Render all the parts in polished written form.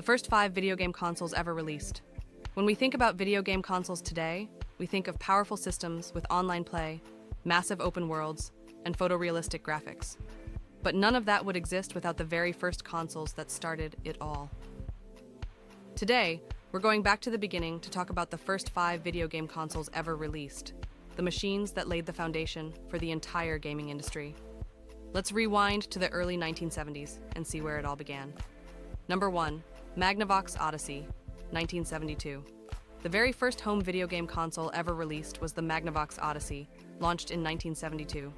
the first 5 video game consoles ever released. When we think about video game consoles today, we think of powerful systems with online play, massive open worlds, and photorealistic graphics. But none of that would exist without the very first consoles that started it all. Today, we're going back to the beginning to talk about the first 5 video game consoles ever released, the machines that laid the foundation for the entire gaming industry. Let's rewind to the early 1970s and see where it all began. Number 1, Magnavox Odyssey, 1972. The very first home video game console ever released was the Magnavox Odyssey, launched in 1972.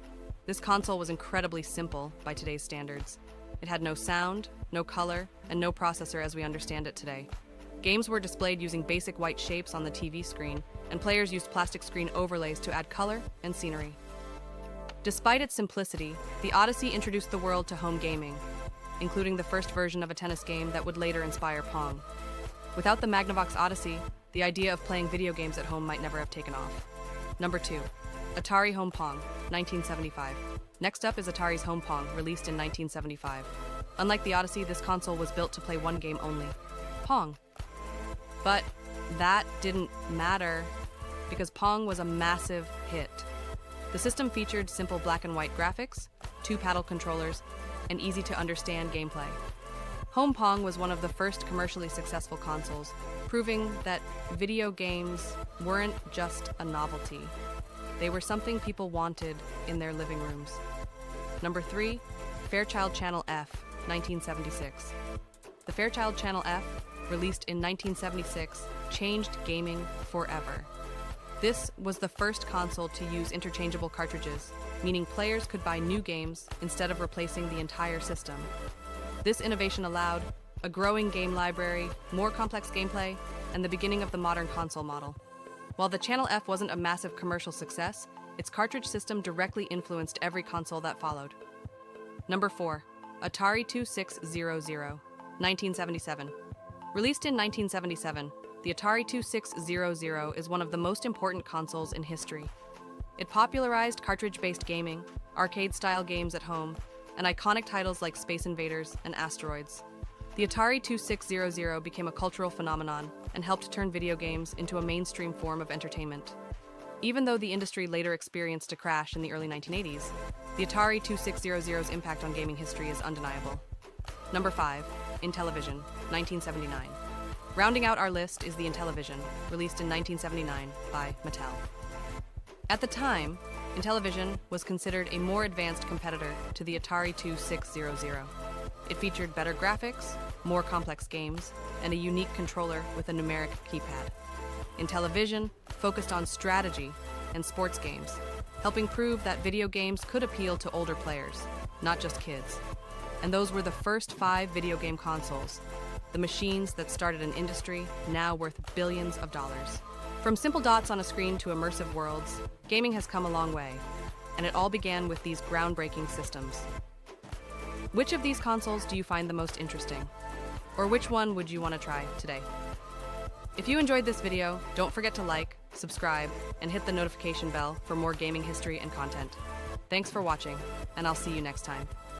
This console was incredibly simple by today's standards. It had no sound, no color, and no processor as we understand it today. Games were displayed using basic white shapes on the TV screen, and players used plastic screen overlays to add color and scenery. Despite its simplicity, the Odyssey introduced the world to home gaming, including the first version of a tennis game that would later inspire Pong. Without the Magnavox Odyssey, the idea of playing video games at home might never have taken off. Number 2, Atari Home Pong, 1975. Next up is Atari's Home Pong, released in 1975. Unlike the Odyssey, this console was built to play one game only, Pong. But that didn't matter because Pong was a massive hit. The system featured simple black and white graphics, 2 paddle controllers, and easy-to-understand gameplay. Home Pong was one of the first commercially successful consoles, proving that video games weren't just a novelty. They were something people wanted in their living rooms. Number 3, Fairchild Channel F, 1976. The Fairchild Channel F, released in 1976, changed gaming forever. This was the first console to use interchangeable cartridges, meaning players could buy new games instead of replacing the entire system. This innovation allowed a growing game library, more complex gameplay, and the beginning of the modern console model. While the Channel F wasn't a massive commercial success, its cartridge system directly influenced every console that followed. Number 4, Atari 2600, 1977. Released in 1977, the Atari 2600 is one of the most important consoles in history. It popularized cartridge-based gaming, arcade-style games at home, and iconic titles like Space Invaders and Asteroids. The Atari 2600 became a cultural phenomenon and helped turn video games into a mainstream form of entertainment. Even though the industry later experienced a crash in the early 1980s, the Atari 2600's impact on gaming history is undeniable. Number 5, Intellivision, 1979. Rounding out our list is the Intellivision, released in 1979 by Mattel. At the time, Intellivision was considered a more advanced competitor to the Atari 2600. It featured better graphics, more complex games, and a unique controller with a numeric keypad. Intellivision focused on strategy and sports games, helping prove that video games could appeal to older players, not just kids. And those were the first 5 video game consoles, the machines that started an industry now worth billions of dollars. From simple dots on a screen to immersive worlds, gaming has come a long way, and it all began with these groundbreaking systems. Which of these consoles do you find the most interesting? Or which one would you want to try today? If you enjoyed this video, don't forget to like, subscribe, and hit the notification bell for more gaming history and content. Thanks for watching, and I'll see you next time.